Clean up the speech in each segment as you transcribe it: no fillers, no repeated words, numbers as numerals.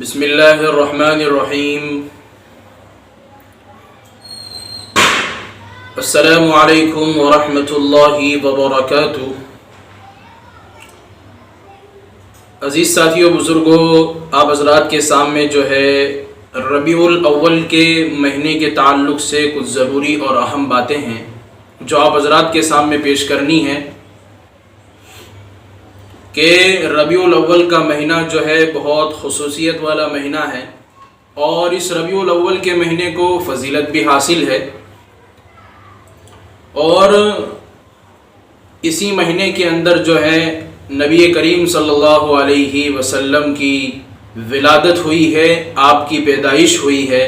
بسم اللہ الرحمن الرحیم۔ السلام علیکم ورحمۃ اللہ وبرکاتہ۔ عزیز ساتھیوں، بزرگوں، آپ حضرات کے سامنے جو ہے ربیع الاول کے مہینے کے تعلق سے کچھ ضروری اور اہم باتیں ہیں جو آپ حضرات کے سامنے پیش کرنی ہیں کہ ربیع الاول کا مہینہ جو ہے بہت خصوصیت والا مہینہ ہے اور اس ربیع الاول کے مہینے کو فضیلت بھی حاصل ہے، اور اسی مہینے کے اندر جو ہے نبی کریم صلی اللہ علیہ وسلم کی ولادت ہوئی ہے، آپ کی پیدائش ہوئی ہے،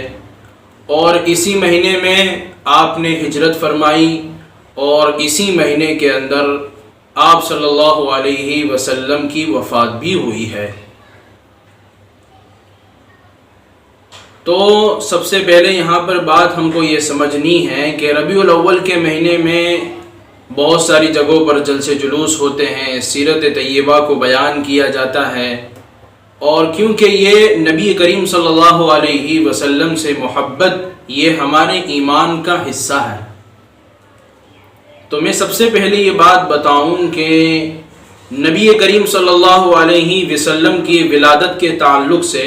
اور اسی مہینے میں آپ نے ہجرت فرمائی اور اسی مہینے کے اندر آپ صلی اللہ علیہ وسلم کی وفات بھی ہوئی ہے۔ تو سب سے پہلے یہاں پر بات ہم کو یہ سمجھنی ہے کہ ربیع الاول کے مہینے میں بہت ساری جگہوں پر جلسے جلوس ہوتے ہیں، سیرت طیبہ کو بیان کیا جاتا ہے، اور کیونکہ یہ نبی کریم صلی اللہ علیہ وسلم سے محبت یہ ہمارے ایمان کا حصہ ہے۔ تو میں سب سے پہلے یہ بات بتاؤں کہ نبی کریم صلی اللہ علیہ وسلم کی ولادت کے تعلق سے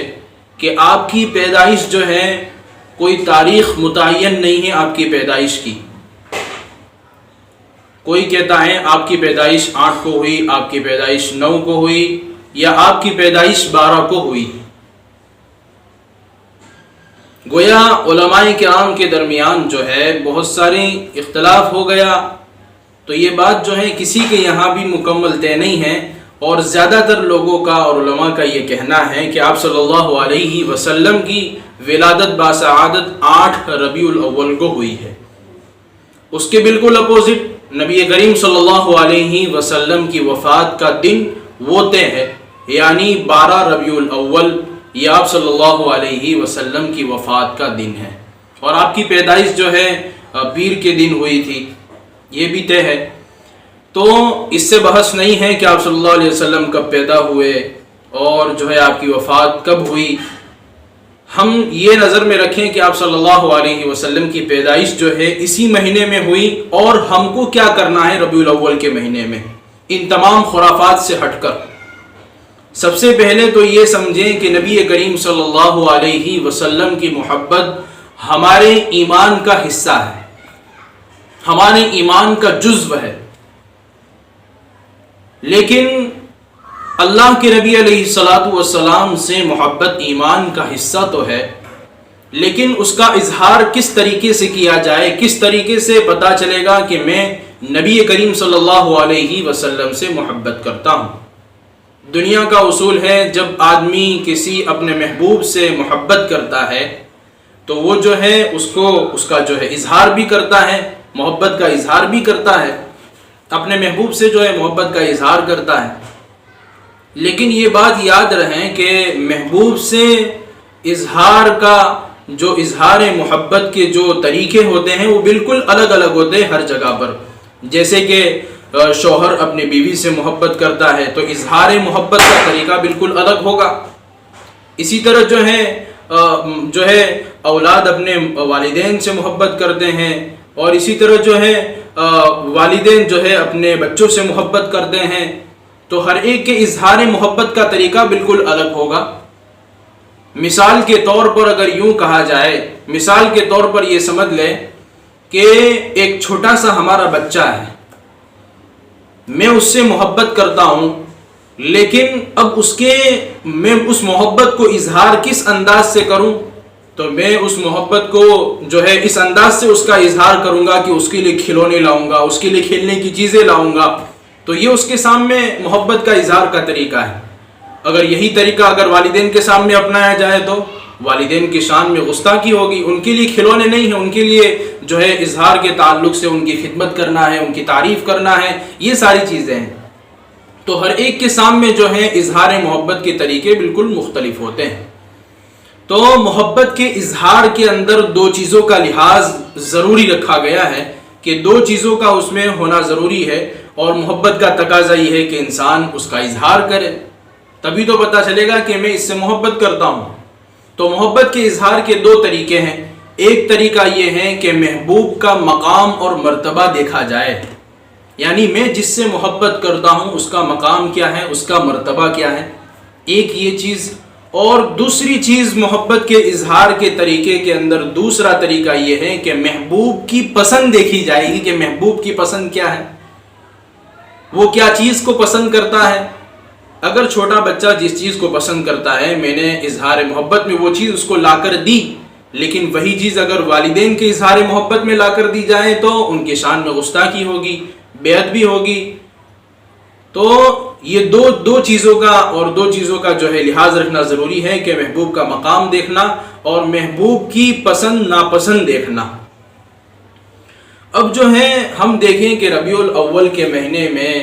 کہ آپ کی پیدائش جو ہے کوئی تاریخ متعین نہیں ہے آپ کی پیدائش کی۔ کوئی کہتا ہے آپ کی پیدائش 8 کو ہوئی، آپ کی پیدائش 9 کو ہوئی، یا آپ کی پیدائش 12 کو ہوئی۔ گویا علماء کرام کے درمیان جو ہے بہت سارے اختلاف ہو گیا، تو یہ بات جو ہے کسی کے یہاں بھی مکمل طے نہیں ہے، اور زیادہ تر لوگوں کا اور علماء کا یہ کہنا ہے کہ آپ صلی اللہ علیہ وسلم کی ولادت باسعادت 8 ربیع الاول کو ہوئی ہے۔ اس کے بالکل اپوزٹ نبی کریم صلی اللہ علیہ وسلم کی وفات کا دن وہ طے ہے، یعنی 12 ربیع الاول یہ آپ صلی اللہ علیہ وسلم کی وفات کا دن ہے، اور آپ کی پیدائش جو ہے پیر کے دن ہوئی تھی، یہ بھی طے ہے۔ تو اس سے بحث نہیں ہے کہ آپ صلی اللہ علیہ وسلم کب پیدا ہوئے اور جو ہے آپ کی وفات کب ہوئی۔ ہم یہ نظر میں رکھیں کہ آپ صلی اللہ علیہ وسلم کی پیدائش جو ہے اسی مہینے میں ہوئی، اور ہم کو کیا کرنا ہے ربیع الاول کے مہینے میں ان تمام خرافات سے ہٹ کر۔ سب سے پہلے تو یہ سمجھیں کہ نبی کریم صلی اللہ علیہ وسلم کی محبت ہمارے ایمان کا حصہ ہے، ہمارے ایمان کا جزو ہے، لیکن اللہ کے نبی علیہ الصلاۃ والسلام سے محبت ایمان کا حصہ تو ہے، لیکن اس کا اظہار کس طریقے سے کیا جائے، کس طریقے سے پتہ چلے گا کہ میں نبی کریم صلی اللہ علیہ وسلم سے محبت کرتا ہوں۔ دنیا کا اصول ہے جب آدمی کسی اپنے محبوب سے محبت کرتا ہے تو وہ جو ہے اس کا جو ہے اظہار بھی کرتا ہے، محبت کا اظہار بھی کرتا ہے، اپنے محبوب سے جو ہے محبت کا اظہار کرتا ہے۔ لیکن یہ بات یاد رہیں کہ محبوب سے اظہار کا جو اظہار محبت کے جو طریقے ہوتے ہیں وہ بالکل الگ الگ ہوتے ہیں ہر جگہ پر۔ جیسے کہ شوہر اپنی بیوی سے محبت کرتا ہے تو اظہار محبت کا طریقہ بالکل الگ ہوگا۔ اسی طرح جو ہے اولاد اپنے والدین سے محبت کرتے ہیں، اور اسی طرح جو ہے والدین جو ہے اپنے بچوں سے محبت کرتے ہیں، تو ہر ایک کے اظہار محبت کا طریقہ بالکل الگ ہوگا۔ مثال کے طور پر اگر یوں کہا جائے، مثال کے طور پر یہ سمجھ لیں کہ ایک چھوٹا سا ہمارا بچہ ہے، میں اس سے محبت کرتا ہوں، لیکن اب میں اس محبت کو اظہار کس انداز سے کروں؟ تو میں اس محبت کو جو ہے اس انداز سے اس کا اظہار کروں گا کہ اس کے لیے کھلونے لاؤں گا، اس کے لیے کھیلنے کی چیزیں لاؤں گا، تو یہ اس کے سامنے محبت کا اظہار کا طریقہ ہے۔ اگر یہی طریقہ اگر والدین کے سامنے اپنایا جائے تو والدین کی شان میں گستاخی ہوگی، ان کے لیے کھلونے نہیں ہیں، ان کے لیے جو ہے اظہار کے تعلق سے ان کی خدمت کرنا ہے، ان کی تعریف کرنا ہے، یہ ساری چیزیں ہیں۔ تو ہر ایک کے سامنے جو ہے اظہار محبت کے طریقے بالکل مختلف ہوتے ہیں۔ تو محبت کے اظہار کے اندر 2 چیزوں کا لحاظ ضروری رکھا گیا ہے کہ 2 چیزوں کا اس میں ہونا ضروری ہے، اور محبت کا تقاضا یہ ہے کہ انسان اس کا اظہار کرے۔ تبھی تو پتہ چلے گا کہ میں اس سے محبت کرتا ہوں۔ تو محبت کے اظہار کے دو طریقے ہیں۔ ایک طریقہ یہ ہے کہ محبوب کا مقام اور مرتبہ دیکھا جائے، یعنی میں جس سے محبت کرتا ہوں اس کا مقام کیا ہے، اس کا مرتبہ کیا ہے، ایک یہ چیز۔ اور دوسری چیز محبت کے اظہار کے طریقے کے اندر دوسرا طریقہ یہ ہے کہ محبوب کی پسند دیکھی جائے گی کہ محبوب کی پسند کیا ہے، وہ کیا چیز کو پسند کرتا ہے۔ اگر چھوٹا بچہ جس چیز کو پسند کرتا ہے، میں نے اظہار محبت میں وہ چیز اس کو لا کر دی، لیکن وہی چیز اگر والدین کے اظہار محبت میں لا کر دی جائے تو ان کے شان میں گستاخی ہوگی، بے ادبی ہوگی۔ تو یہ دو چیزوں کا جو ہے لحاظ رکھنا ضروری ہے کہ محبوب کا مقام دیکھنا اور محبوب کی پسند ناپسند دیکھنا۔ اب جو ہے ہم دیکھیں کہ ربیع الاول کے مہینے میں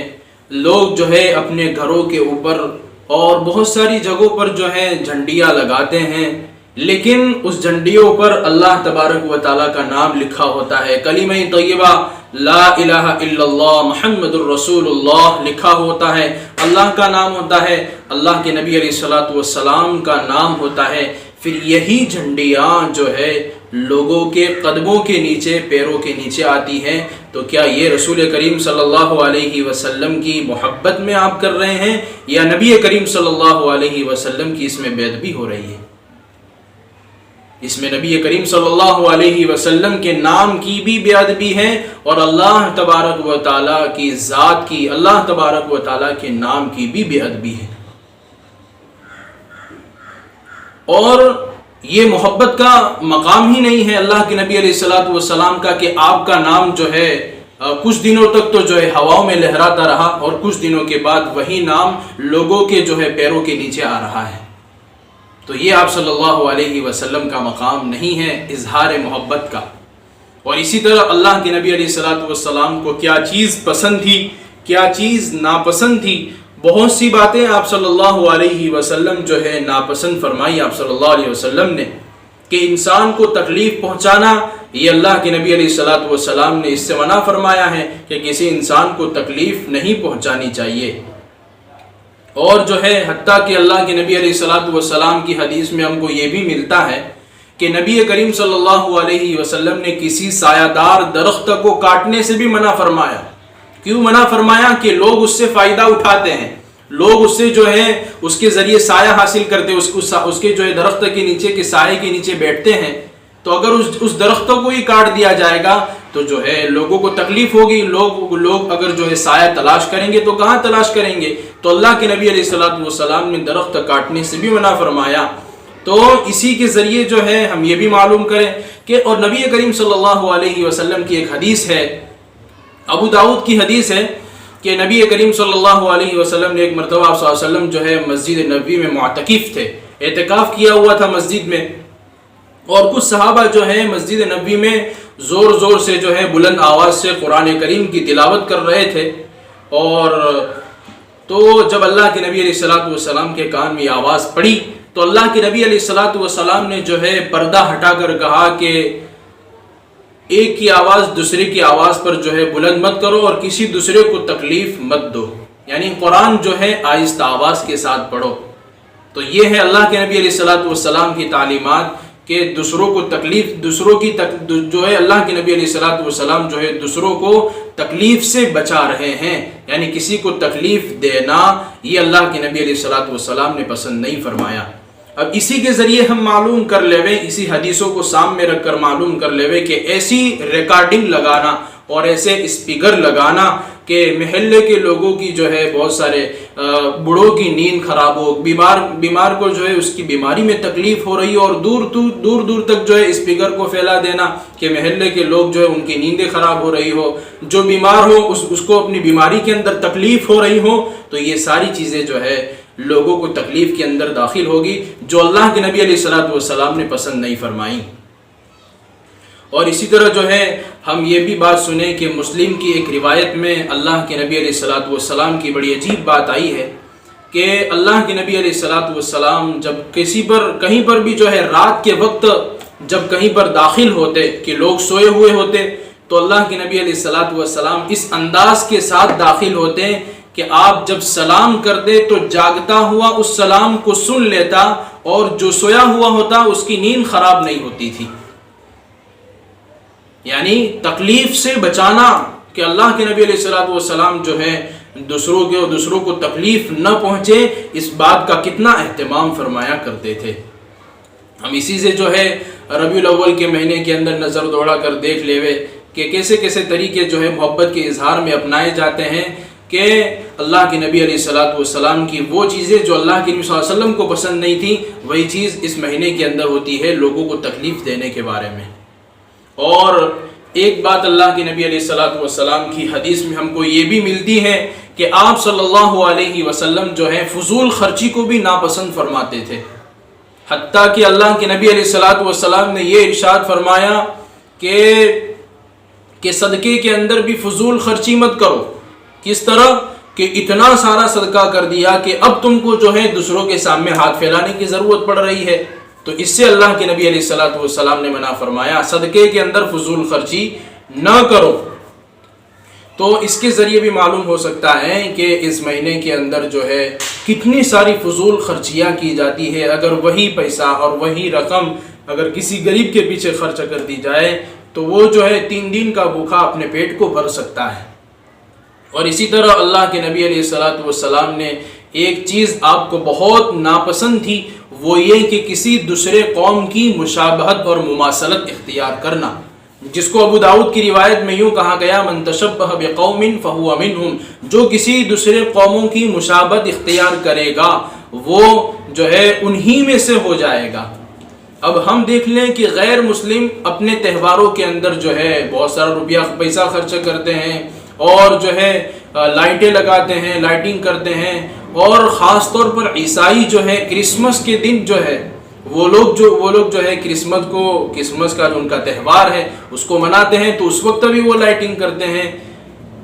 لوگ جو ہے اپنے گھروں کے اوپر اور بہت ساری جگہوں پر جو ہے جھنڈیاں لگاتے ہیں، لیکن اس جھنڈیوں پر اللہ تبارک و تعالیٰ کا نام لکھا ہوتا ہے، کلمہ طیبہ لا الہ الا اللہ محمد الرسول اللہ لکھا ہوتا ہے، اللہ کا نام ہوتا ہے، اللہ کے نبی علیہ الصلوۃ والسلام کا نام ہوتا ہے۔ پھر یہی جھنڈیاں جو ہے لوگوں کے قدموں کے نیچے، پیروں کے نیچے آتی ہیں، تو کیا یہ رسول کریم صلی اللہ علیہ وسلم کی محبت میں آپ کر رہے ہیں یا نبی کریم صلی اللہ علیہ وسلم کی اس میں بے ادبی ہو رہی ہے؟ اس میں نبی کریم صلی اللہ علیہ وسلم کے نام کی بھی بے ادبی ہے اور اللہ تبارک و تعالیٰ کی ذات کی، اللہ تبارک و تعالیٰ کے نام کی بھی بے ادبی ہے۔ اور یہ محبت کا مقام ہی نہیں ہے اللہ کے نبی علیہ الصلوۃ والسلام کا کہ آپ کا نام جو ہے کچھ دنوں تک تو جو ہے ہواؤں میں لہراتا رہا اور کچھ دنوں کے بعد وہی نام لوگوں کے جو ہے پیروں کے نیچے آ رہا ہے۔ تو یہ آپ صلی اللہ علیہ وسلم کا مقام نہیں ہے اظہار محبت کا۔ اور اسی طرح اللہ کے نبی علیہ الصلوۃ والسلام کو کیا چیز پسند تھی، کیا چیز ناپسند تھی، بہت سی باتیں آپ صلی اللہ علیہ وسلم جو ہے ناپسند فرمائی آپ صلی اللہ علیہ وسلم نے، کہ انسان کو تکلیف پہنچانا، یہ اللہ کے نبی علیہ الصلوۃ والسلام نے اس سے منع فرمایا ہے کہ کسی انسان کو تکلیف نہیں پہنچانی چاہیے۔ اور جو ہے حتیٰ کہ اللہ کے نبی علیہ الصلوۃ والسلام کی حدیث میں ہم کو یہ بھی ملتا ہے کہ نبی کریم صلی اللہ علیہ وسلم نے کسی سایہ دار درخت کو کاٹنے سے بھی منع فرمایا۔ کیوں منع فرمایا؟ کہ لوگ اس سے فائدہ اٹھاتے ہیں، لوگ اس سے جو ہے اس کے ذریعے سایہ حاصل کرتے ہیں، اس کے جو ہے درخت کے نیچے کے سائے کے نیچے بیٹھتے ہیں، تو اگر اس درخت کو ہی کاٹ دیا جائے گا تو جو ہے لوگوں کو تکلیف ہوگی، لوگ اگر جو ہے سایہ تلاش کریں گے تو کہاں تلاش کریں گے؟ تو اللہ کے نبی علیہ الصلوۃ والسلام نے درخت کاٹنے سے بھی منع فرمایا۔ تو اسی کے ذریعے جو ہے ہم یہ بھی معلوم کریں کہ اور نبی کریم صلی اللہ علیہ وسلم کی ایک حدیث ہے، ابو داؤد کی حدیث ہے کہ نبی کریم صلی اللہ علیہ وسلم نے ایک مرتبہ صلی اللہ علیہ وسلم جو ہے مسجد نبوی میں معتکف تھے، اعتکاف کیا ہوا تھا مسجد میں، اور کچھ صحابہ جو ہے مسجد نبوی میں زور زور سے جو ہے بلند آواز سے قرآن کریم کی تلاوت کر رہے تھے۔ اور تو جب اللہ کے نبی علیہ الصلوۃ والسلام کے کان میں آواز پڑی تو اللہ کے نبی علیہ الصلوۃ والسلام نے جو ہے پردہ ہٹا کر کہا کہ ایک کی آواز دوسرے کی آواز پر جو ہے بلند مت کرو اور کسی دوسرے کو تکلیف مت دو، یعنی قرآن جو ہے آہستہ آواز کے ساتھ پڑھو۔ تو یہ ہے اللہ کے نبی علیہ الصلوۃ والسلام کی تعلیمات کہ دوسروں کو تکلیف، جو ہے اللہ کے نبی علیہ الصلوۃ والسلام جو ہے دوسروں کو تکلیف سے بچا رہے ہیں، یعنی کسی کو تکلیف دینا یہ اللہ کے نبی علیہ الصلوۃ والسلام نے پسند نہیں فرمایا۔ اب اسی کے ذریعے ہم معلوم کر لیویں، اسی حدیثوں کو سامنے رکھ کر معلوم کر لیویں کہ ایسی ریکارڈنگ لگانا اور ایسے اسپیکر لگانا کہ محلے کے لوگوں کی جو ہے بہت سارے بوڑھوں کی نیند خراب ہو، بیمار کو جو ہے اس کی بیماری میں تکلیف ہو رہی ہو، اور دور دور تک جو ہے اسپیکر کو پھیلا دینا کہ محلے کے لوگ جو ہے ان کی نیندیں خراب ہو رہی ہو، جو بیمار ہو اس کو اپنی بیماری کے اندر تکلیف ہو رہی ہو، تو یہ ساری چیزیں جو ہے لوگوں کو تکلیف کے اندر داخل ہوگی جو اللہ کے نبی علیہ الصلوۃ والسلام نے پسند نہیں فرمائی۔ اور اسی طرح جو ہے ہم یہ بھی بات سنیں کہ مسلم کی ایک روایت میں اللہ کے نبی علیہ الصلوۃ والسلام کی بڑی عجیب بات آئی ہے کہ اللہ کے نبی علیہ الصلوۃ والسلام جب کہیں پر بھی جو ہے رات کے وقت جب کہیں پر داخل ہوتے کہ لوگ سوئے ہوئے ہوتے تو اللہ کے نبی علیہ الصلوۃ والسلام اس انداز کے ساتھ داخل ہوتے کہ آپ جب سلام کرتے تو جاگتا ہوا اس سلام کو سن لیتا اور جو سویا ہوا ہوتا اس کی نیند خراب نہیں ہوتی تھی۔ یعنی تکلیف سے بچانا، کہ اللہ کے نبی علیہ السلام جو ہے دوسروں کو تکلیف نہ پہنچے، اس بات کا کتنا اہتمام فرمایا کرتے تھے۔ ہم اسی سے جو ہے ربیع الاول کے مہینے کے اندر نظر دوڑا کر دیکھ لیوے کہ کیسے کیسے طریقے جو ہے محبت کے اظہار میں اپنائے جاتے ہیں کہ اللہ کے نبی علیہ السلام کی وہ چیزیں جو اللہ کے نبی صلی اللہ علیہ وسلم کو پسند نہیں تھی، وہی چیز اس مہینے کے اندر ہوتی ہے لوگوں کو تکلیف دینے کے بارے میں۔ اور ایک بات اللہ کے نبی علیہ السلام کی حدیث میں ہم کو یہ بھی ملتی ہے کہ آپ صلی اللہ علیہ وسلم جو ہے فضول خرچی کو بھی ناپسند فرماتے تھے، حتیٰ کہ اللہ کے نبی علیہ السلام نے یہ ارشاد فرمایا کہ صدقے کے اندر بھی فضول خرچی مت کرو۔ کس طرح کہ اتنا سارا صدقہ کر دیا کہ اب تم کو جو ہے دوسروں کے سامنے ہاتھ پھیلانے کی ضرورت پڑ رہی ہے، تو اس سے اللہ کے نبی علیہ السلام نے منع فرمایا، صدقے کے اندر فضول خرچی نہ کرو۔ تو اس کے ذریعے بھی معلوم ہو سکتا ہے کہ اس مہینے کے اندر جو ہے کتنی ساری فضول خرچیاں کی جاتی ہے۔ اگر وہی پیسہ اور وہی رقم اگر کسی غریب کے پیچھے خرچ کر دی جائے تو وہ جو ہے 3 دن کا بھوکا اپنے پیٹ کو بھر سکتا ہے۔ اور اسی طرح اللہ کے نبی علیہ السلام نے ایک چیز آپ کو بہت ناپسند تھی، وہ یہ کہ کسی دوسرے قوم کی مشابہت اور مماثلت اختیار کرنا، جس کو ابو داؤد کی روایت میں یوں کہا گیا، من تشبہ بقوم فہو منہم، جو کسی دوسرے قوموں کی مشابہت اختیار کرے گا وہ جو ہے انہی میں سے ہو جائے گا۔ اب ہم دیکھ لیں کہ غیر مسلم اپنے تہواروں کے اندر جو ہے بہت سارا روپیہ پیسہ خرچ کرتے ہیں اور جو ہے لائٹیں لگاتے ہیں، لائٹنگ کرتے ہیں، اور خاص طور پر عیسائی جو ہے کرسمس کے دن جو ہے وہ لوگ جو ہے کرسمس کا جو ان کا تہوار ہے اس کو مناتے ہیں، تو اس وقت بھی وہ لائٹنگ کرتے ہیں۔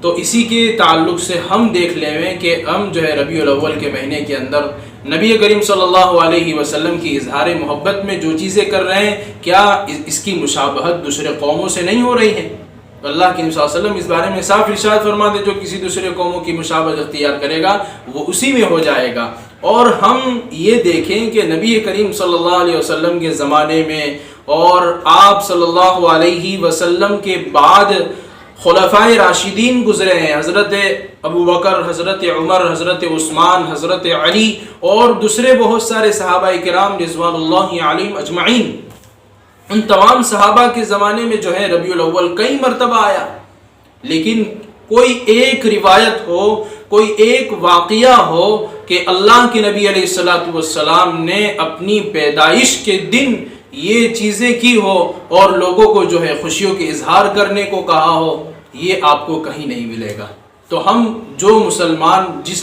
تو اسی کے تعلق سے ہم دیکھ لیں کہ ہم جو ہے ربیع الاول کے مہینے کے اندر نبی کریم صلی اللہ علیہ وسلم کی اظہار محبت میں جو چیزیں کر رہے ہیں، کیا اس کی مشابہت دوسرے قوموں سے نہیں ہو رہی ہے؟ اللہ کے نبی صلی اللہ علیہ وسلم اس بارے میں صاف ارشاد فرماتے، جو کسی دوسرے قوموں کی مشابہت اختیار کرے گا وہ اسی میں ہو جائے گا۔ اور ہم یہ دیکھیں کہ نبی کریم صلی اللہ علیہ وسلم کے زمانے میں اور آپ صلی اللہ علیہ وسلم کے بعد خلفائے راشدین گزرے ہیں، حضرت ابو بکر، حضرت عمر، حضرت عثمان، حضرت علی اور دوسرے بہت سارے صحابہ کرام رضوان اللہ علیہم اجمعین۔ ان تمام صحابہ کے زمانے میں جو ہے ربیع الاول کئی مرتبہ آیا، لیکن کوئی ایک روایت ہو، کوئی ایک واقعہ ہو کہ اللہ کے نبی علیہ السلام نے اپنی پیدائش کے دن یہ چیزیں کی ہو اور لوگوں کو جو ہے خوشیوں کے اظہار کرنے کو کہا ہو، یہ آپ کو کہیں نہیں ملے گا۔ تو ہم جو مسلمان جس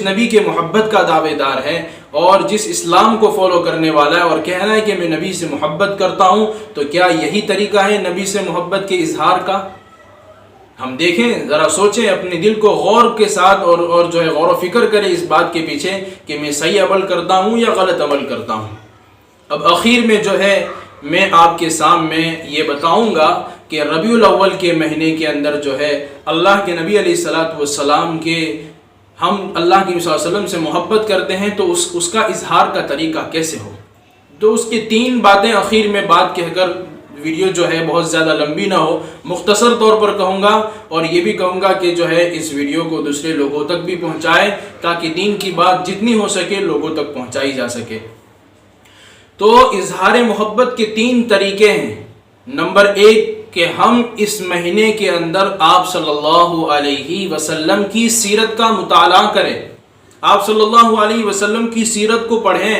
نبی کے محبت کا دعوے دار ہے اور جس اسلام کو فالو کرنے والا ہے اور کہنا ہے کہ میں نبی سے محبت کرتا ہوں، تو کیا یہی طریقہ ہے نبی سے محبت کے اظہار کا؟ ہم دیکھیں، ذرا سوچیں، اپنے دل کو غور کے ساتھ اور جو ہے غور و فکر کریں اس بات کے پیچھے کہ میں صحیح عمل کرتا ہوں یا غلط عمل کرتا ہوں۔ اب آخر میں جو ہے میں آپ کے سامنے یہ بتاؤں گا کہ ربیع الاول کے مہینے کے اندر جو ہے اللہ کے نبی علیہ السلام کے ہم اللہ کے نبی صلی اللہ علیہ وسلم سے محبت کرتے ہیں تو اس کا اظہار کا طریقہ کیسے ہو۔ تو اس کی 3 باتیں آخر میں بات کہہ کر ویڈیو جو ہے بہت زیادہ لمبی نہ ہو، مختصر طور پر کہوں گا، اور یہ بھی کہوں گا کہ جو ہے اس ویڈیو کو دوسرے لوگوں تک بھی پہنچائے تاکہ دین کی بات جتنی ہو سکے لوگوں تک پہنچائی جا سکے۔ تو اظہار محبت کے 3 طریقے ہیں۔ نمبر 1 کہ ہم اس مہینے کے اندر آپ صلی اللہ علیہ وسلم کی سیرت کا مطالعہ کریں، آپ صلی اللہ علیہ وسلم کی سیرت کو پڑھیں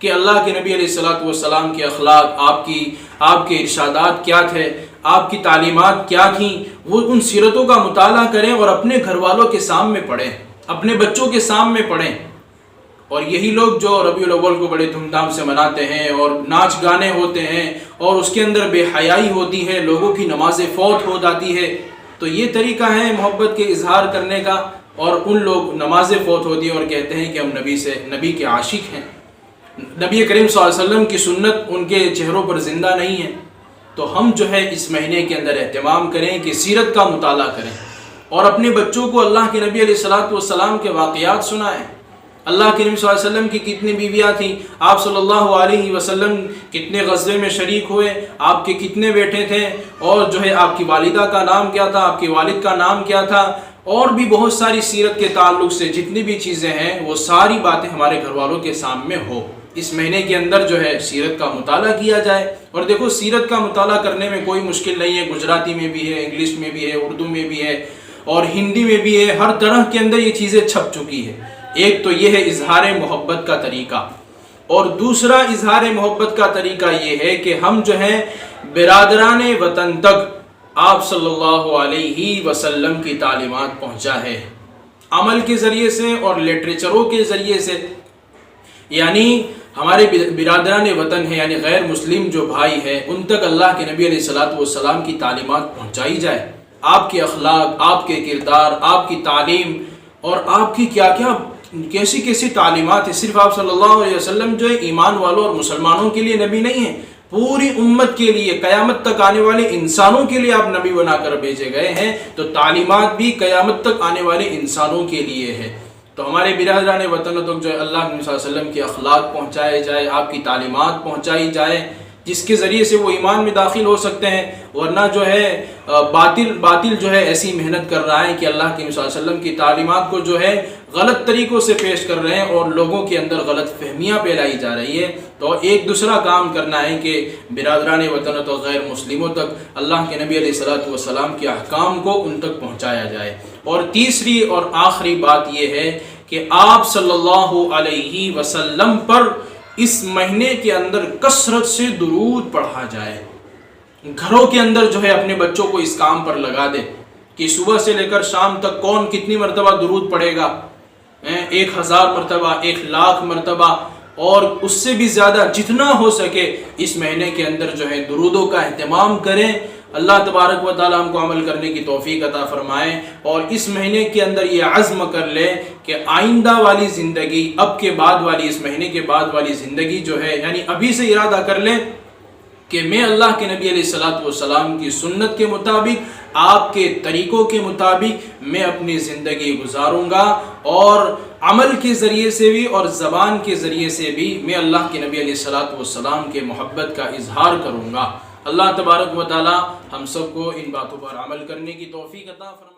کہ اللہ کے نبی علیہ السلام کے اخلاق، آپ کے ارشادات کیا تھے، آپ کی تعلیمات کیا تھیں، وہ ان سیرتوں کا مطالعہ کریں اور اپنے گھر والوں کے سامنے پڑھیں، اپنے بچوں کے سامنے پڑھیں۔ اور یہی لوگ جو ربیع الاول کو بڑے دھوم دھام سے مناتے ہیں اور ناچ گانے ہوتے ہیں اور اس کے اندر بے حیائی ہوتی ہے، لوگوں کی نمازیں فوت ہو جاتی ہے، تو یہ طریقہ ہے محبت کے اظہار کرنے کا۔ اور ان لوگ نمازیں فوت ہوتی ہیں اور کہتے ہیں کہ ہم نبی کے عاشق ہیں، نبی کریم صلی اللہ علیہ وسلم کی سنت ان کے چہروں پر زندہ نہیں ہے۔ تو ہم جو ہے اس مہینے کے اندر اہتمام کریں کہ سیرت کا مطالعہ کریں، اور اپنے بچوں کو اللہ کے نبی علیہ الصلوۃ والسلام کے واقعات سنائیں۔ اللہ کے نبی صلی اللہ علیہ وسلم کی کتنی بیویاں تھیں، آپ صلی اللہ علیہ وسلم کتنے غزوے میں شریک ہوئے، آپ کے کتنے بیٹے تھے، اور جو ہے آپ کی والدہ کا نام کیا تھا، آپ کے والد کا نام کیا تھا، اور بھی بہت ساری سیرت کے تعلق سے جتنی بھی چیزیں ہیں وہ ساری باتیں ہمارے گھر والوں کے سامنے ہو۔ اس مہینے کے اندر جو ہے سیرت کا مطالعہ کیا جائے۔ اور دیکھو سیرت کا مطالعہ کرنے میں کوئی مشکل نہیں ہے، گجراتی میں بھی ہے، انگلش میں بھی ہے، اردو میں بھی ہے، اور ہندی میں بھی ہے، ہر طرح کے اندر یہ چیزیں چھپ چکی ہے۔ ایک تو یہ ہے اظہار محبت کا طریقہ، اور دوسرا اظہار محبت کا طریقہ یہ ہے کہ ہم جو ہے برادران وطن تک آپ صلی اللہ علیہ وسلم کی تعلیمات پہنچا ہے، عمل کے ذریعے سے اور لٹریچروں کے ذریعے سے، یعنی ہمارے برادران وطن ہیں، یعنی غیر مسلم جو بھائی ہیں، ان تک اللہ کے نبی علیہ الصلوۃ والسلام کی تعلیمات پہنچائی جائے۔ آپ کے اخلاق، آپ کے کردار، آپ کی تعلیم، اور آپ کی کیا کیا کیسی کیسی تعلیمات ہیں۔ صرف آپ صلی اللہ علیہ وسلم جو ہے ایمان والوں اور مسلمانوں کے لیے نبی نہیں ہیں، پوری امت کے لیے، قیامت تک آنے والے انسانوں کے لیے آپ نبی بنا کر بھیجے گئے ہیں، تو تعلیمات بھی قیامت تک آنے والے انسانوں کے لیے ہے۔ تو ہمارے برادران وطن تک جو ہے اللہ کے نبی صلی اللہ علیہ وسلم کے اخلاق پہنچائے جائے، آپ کی تعلیمات پہنچائی جائے، جس کے ذریعے سے وہ ایمان میں داخل ہو سکتے ہیں، ورنہ جو ہے باطل جو ہے ایسی محنت کر رہا ہے کہ اللہ کے نبی صلی اللہ علیہ وسلم کی تعلیمات کو جو ہے غلط طریقوں سے پیش کر رہے ہیں، اور لوگوں کے اندر غلط فہمیاں پھیلائی جا رہی ہے۔ تو ایک دوسرا کام کرنا ہے کہ برادران وطن تو غیر مسلموں تک اللہ کے نبی علیہ الصلوۃ والسلام کے احکام کو ان تک پہنچایا جائے۔ اور تیسری اور آخری بات یہ ہے کہ آپ صلی اللہ علیہ وسلم پر اس مہینے کے اندر کثرت سے درود پڑھا جائے۔ گھروں کے اندر جو ہے اپنے بچوں کو اس کام پر لگا دے کہ صبح سے لے کر شام تک کون کتنی مرتبہ درود پڑھے گا، 1000 مرتبہ، 1,00,000 مرتبہ، اور اس سے بھی زیادہ جتنا ہو سکے اس مہینے کے اندر جو ہے درودوں کا اہتمام کریں۔ اللہ تبارک و تعالیٰ ہم کو عمل کرنے کی توفیق عطا فرمائے، اور اس مہینے کے اندر یہ عزم کر لے کہ آئندہ والی زندگی، اب کے بعد والی، اس مہینے کے بعد والی زندگی جو ہے، یعنی ابھی سے ارادہ کر لیں کہ میں اللہ کے نبی علیہ الصلوۃ والسلام کی سنت کے مطابق، آپ کے طریقوں کے مطابق میں اپنی زندگی گزاروں گا، اور عمل کے ذریعے سے بھی اور زبان کے ذریعے سے بھی میں اللہ کے نبی علیہ الصلوۃ والسلام کے محبت کا اظہار کروں گا۔ اللہ تبارک و تعالی ہم سب کو ان باتوں پر عمل کرنے کی توفیق عطا فرمائے۔